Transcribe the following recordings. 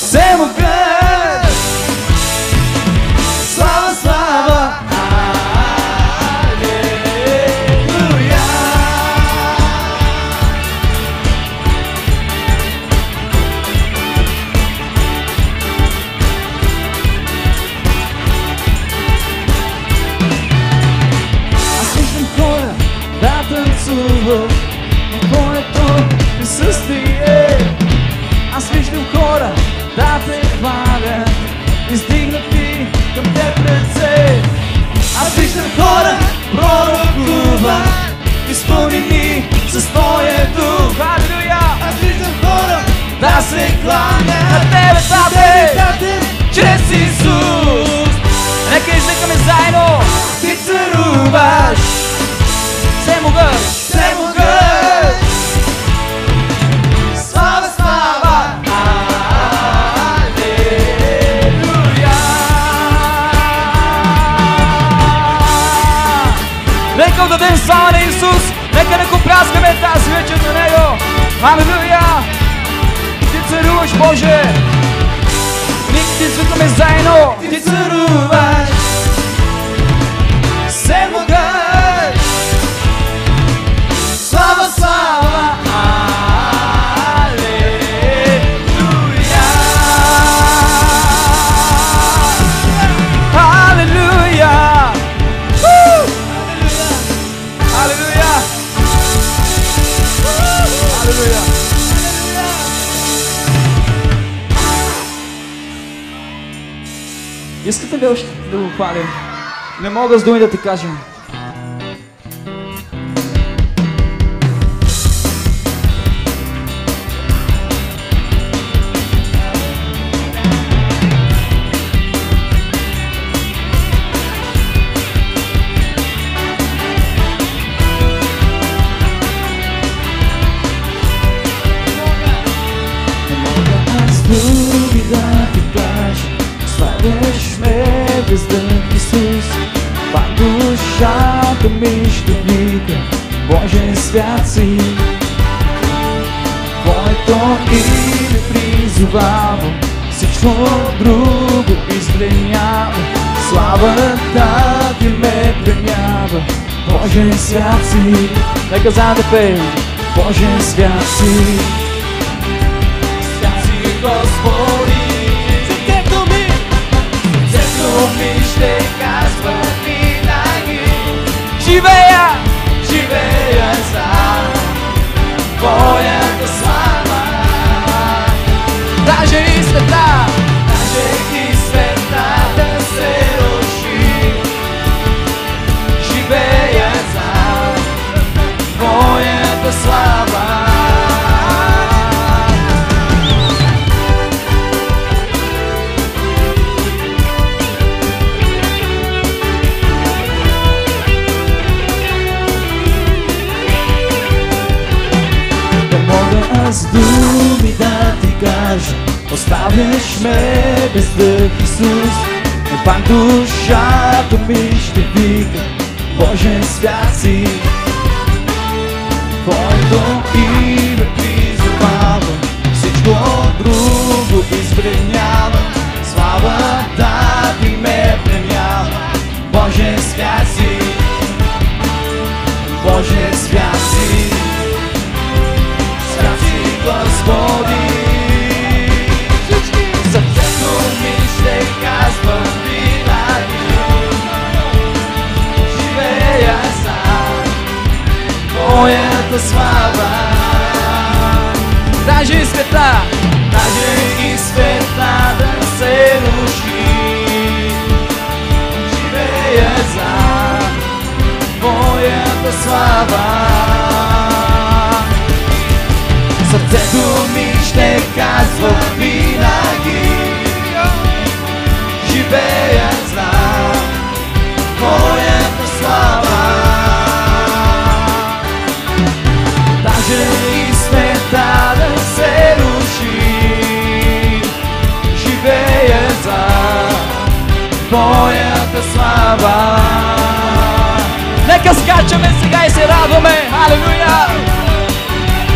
всемогъщ. Слава, слава, алелуя. Аз виждам хора да танцуват на твоето присъствие. Аз виждам хора да те хвалят, издигнати към теб ръце. Аз виждам хора пророкуват, изпълнени с твоя дух. Алелуя! Аз виждам хора да се кланят на тебе, Тате, чрез Исус. Нека извикаме заедно. Ти царуваш, всемогъщ, всемогъщ. Слава, слава, алелуя. Нека отдадем слава на Исус. Нека не го пляскаме тази вечер на Него. Алелуя! Ти царуваш, Боже. Нека ти извикаме заедно. Ти царуваш, всемогъщ. Слава, слава, алелуя. Алелуя. Алелуя. Алелуя. Искате ли още да го хвалим? Не мога с думи да ти кажем. Без дъх, Исус, пак душата ми ще вика, Боже свят си. Твоето име призовавам, всичко друго изпленява, славата ти ме пленява, Боже свят си. Нека заедно пеем, Боже свят си. Свят си, Господи. Ми ще казва винаги, живея, живея за твоята слава. Даже и света, даже и светата се руши, живея за твоята слава. С думи да ти кажа, оставяш ме без дъх, Исус, но пак душата ми ще вика, Боже свят си. Твоето име призовава, всичко друго изпленява, славата ти ме пленява, Боже свят си, Боже свят си. Господи, сърцето ми ще казва винаги, живея за твоята слава. Даже и света да се руши, живея за твоята слава. Сърцето ми ще казва винаги, живея за твоята слава. Даже и света да се руши, живея за твоята слава. Нека скачаме сега и се радваме. Алелуя!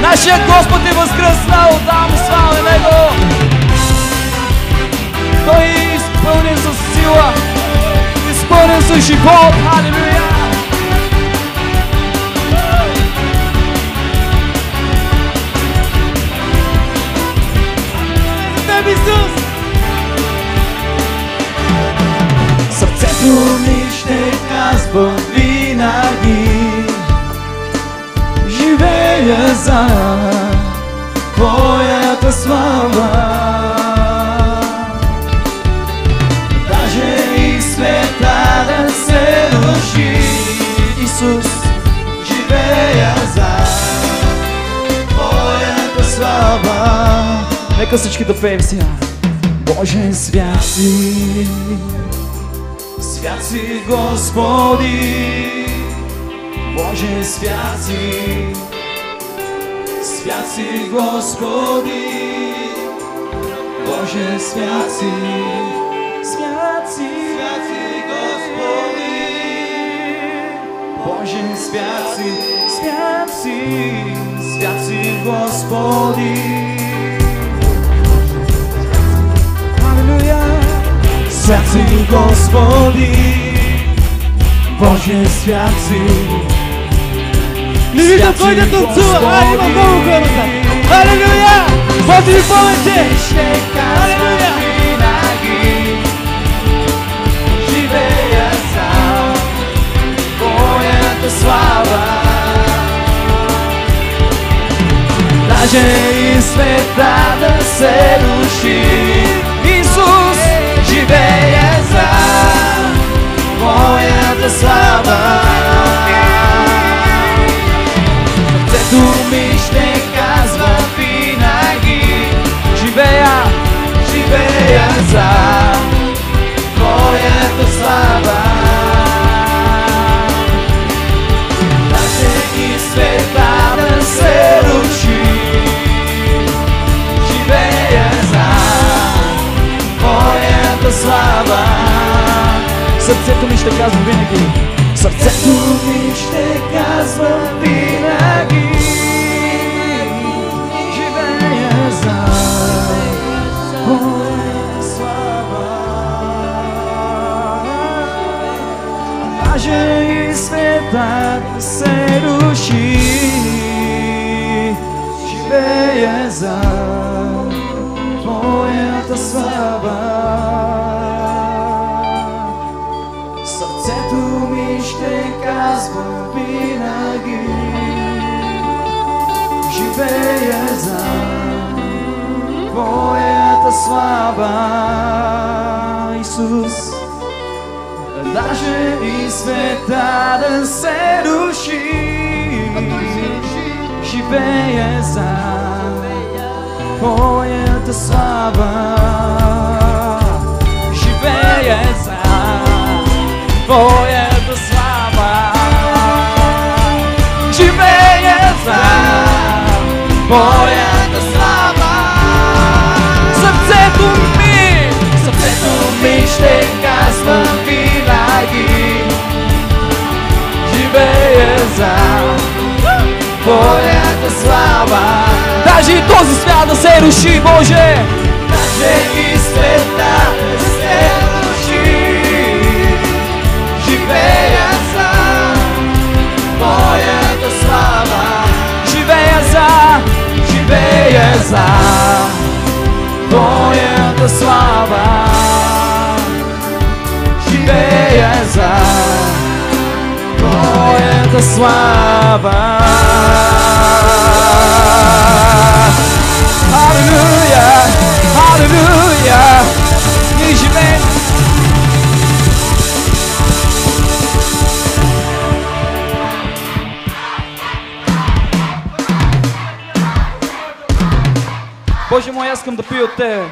Нашия Господ е възкръснал, отдавам слава на Него. с живот. Халелуя! Исус! Сърцето ми ще казва винаги, живея за Твоята слава. Даже и света да се руши, Исус, живея за Твоята слава. Нека всички да пеем сега. Боже, свят си, свят си, Господи. Боже, свят си, свят си, Господи. Боже, свят си, свят си, свят си, Господи. Боже, свят си, свят си, свят си, Господи. Свят си, Господи, Боже, свят си. Не виждам кой да танцува, има много хората. Халелуя! Боже ви помните! Халелуя! Живея за Твоята слава. Даже и света да се руши, Исус, живея за Твоята слава. Сърцето ми ще казва винаги, живея, живея за Твоята слава. Даже и света да се руши, живея за Твоята слава. Сърцето ми ще казва винаги, сърцето ми ще казва винаги, живея за Твоята слава. Даже и света да се руши, живея за Твоята слава. Сърцето ми ще казва винаги, живея за Твоята слава. Исус, даже и света да се руши, живея за Твоята слава. Живея за Твоята слава. Живея за Твоята слава. Сърцето ми ще казва винаги, живея за Твоята слава. Даже и този свят да се руши, Боже. Даже и света да се руши, живея за Твоята слава. Живея за Твоята слава. Живея за Твоята слава. Халелуя, халелуя, ние живеем. Боже мой, аз искам да пия от Тебе.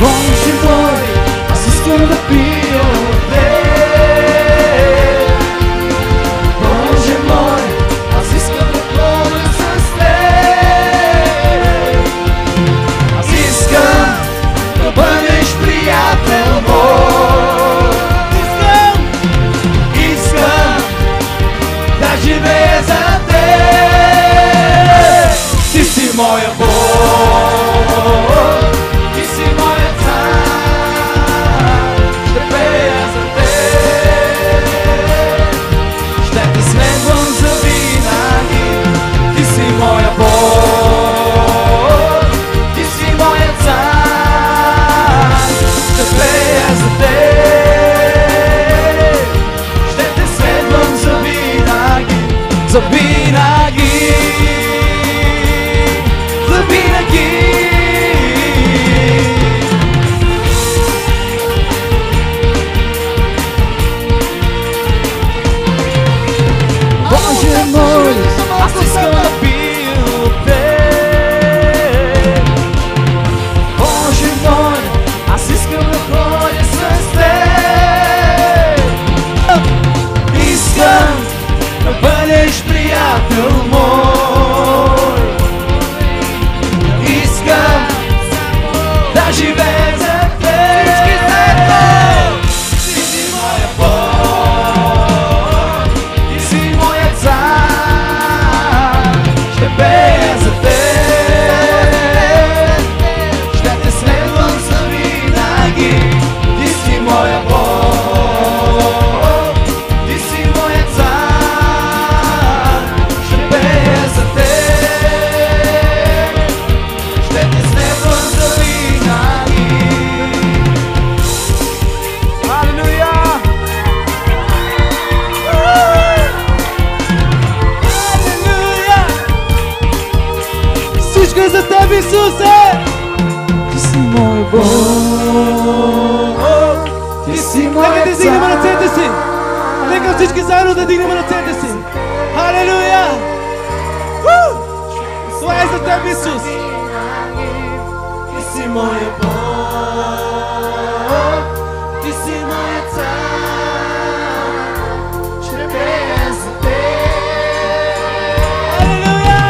Боже мой, аз искам да пия от Теб. Боже мой, аз искам да ходя с Теб. Аз искам да бъда Аз живея за теб. Всички заедно. Ти си моя Бог, ти си моя цар. Ще пея за теб, ще те следвам завинаги. Ти си моя Бог, ти си моя цар. Ще пея за теб, ще те следвам завинаги. Алелуя! Алелуя! Всичко е за теб, Исусе! Ти си мой Бог, ти си Нека моя да дигнем ръцете си! Нека всички заедно да дигнем ръцете си! Алелуя! Това е за теб, Исус! Ти си моя Бог, ти си моя цар. Ще пея за теб, Алелуя!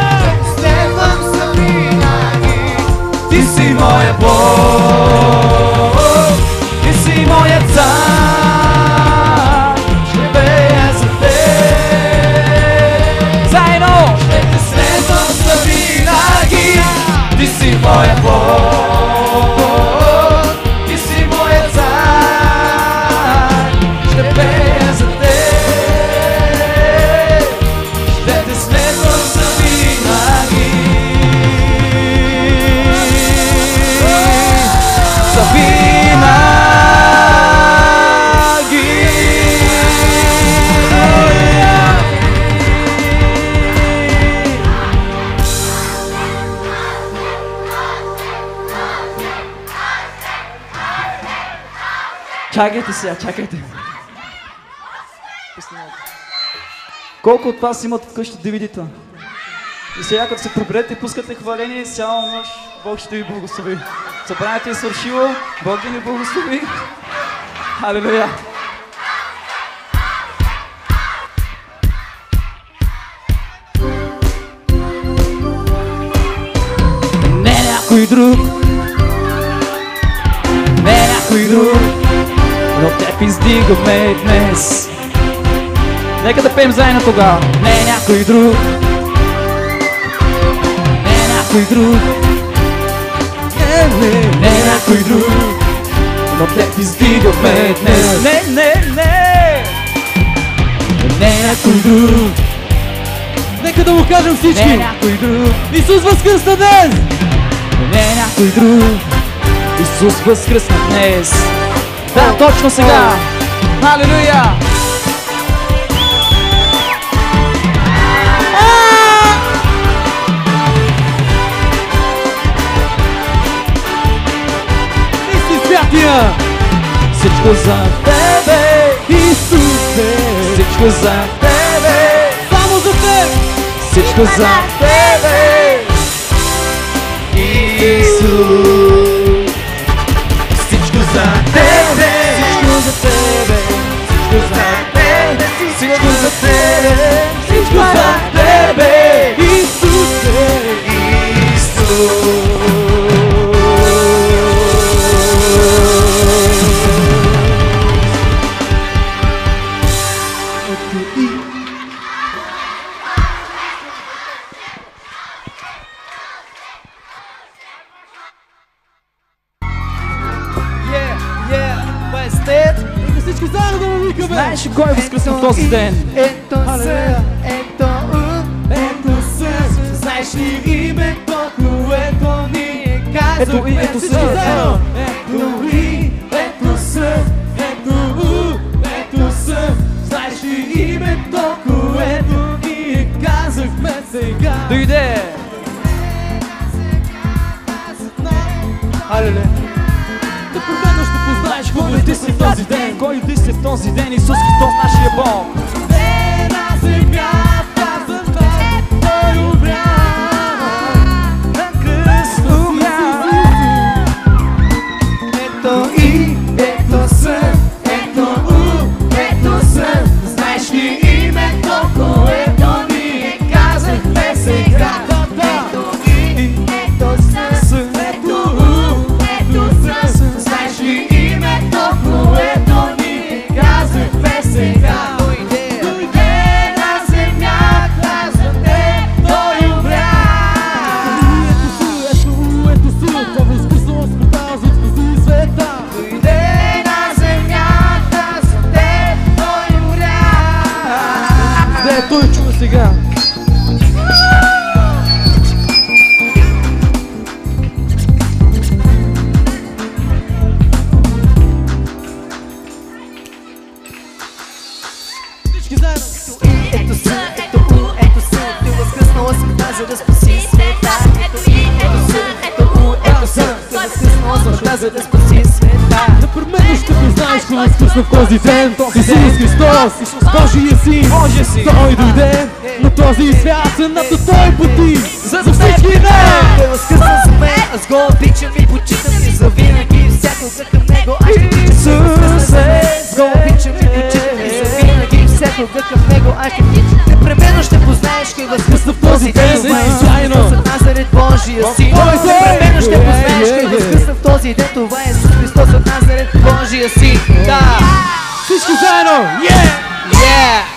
следвам завинаги. Ти си моя Бог, ти си моя цар. Ще пея за теб, заедно ще те следвам завинаги. Ти си моя Бог, ти си моя цар. Ще пея за теб, ще те следвам завинаги. Чакайте сега, чакайте. Колко от вас имат вкъщи DVD-та? И сега като се приберете и пускате хваление, цяла нощ Бог ще ви благослови. Събранието е свършило, Бог да ни благослови. Алелуя! Не някой друг, не някой друг, но теб издигаме днес. Нека да пеем заедно тогава. Не някой друг, не някой друг, не някой друг, но теб издигаме днес. Не, не някой друг, Нека да му кажем не всички! някой друг, Исус възкръсна днес! не някой друг. Исус възкръсна днес. Да, точно сега. Алелуя! Ти си святия! Всичко за тебе, Исусе! всичко за тебе, Само за теб! всичко за тебе, Исус. Всичко за тебе, всичко за тебе, всичко за тебе, всичко за тебе, всичко за тебе, Исусе! Нека всички заедно да му викаме! Знаеш ли кой е възкръснал този ден? Ето се! Знаеш ли името, което ни казахме? Ето Всички се. заедно! Ето се! Знаеш ли името, което ни казахме сега? Дойде! Алеле! Непременно ще познаеш кой ти си в този ден! Кой ти си в този ден? Исус Христос, нашия Бог! Не на земята за теб Той умря. На кръст умря. Ето и, ето сън, ето у, ето сън. Знаеш ли името, което ни казахме сега? Ето и, ето сън, ето у, ето света, за да спаси света. Непременно ще познаеш кой възкръсна в този ден. Исус Христос, Божия син. Той дойде на този свят, цената Той плати за всички не. Той възкръсна за мен, аз го обичам и почитам и завинаги всякога към Него аз ще тичам. Аз го обичам и почитам и завинаги всякога към Него аз ще тичам. Непременно ще познаеш кой възкръсна в този ден. Това е Исус Христос от Назарет, Божия син. Непременно ще познаеш кой възкръсна в този ден. Това е Исус Христос от Назарет, Божия син. Да! Всички заедно! Yeah! Yeah!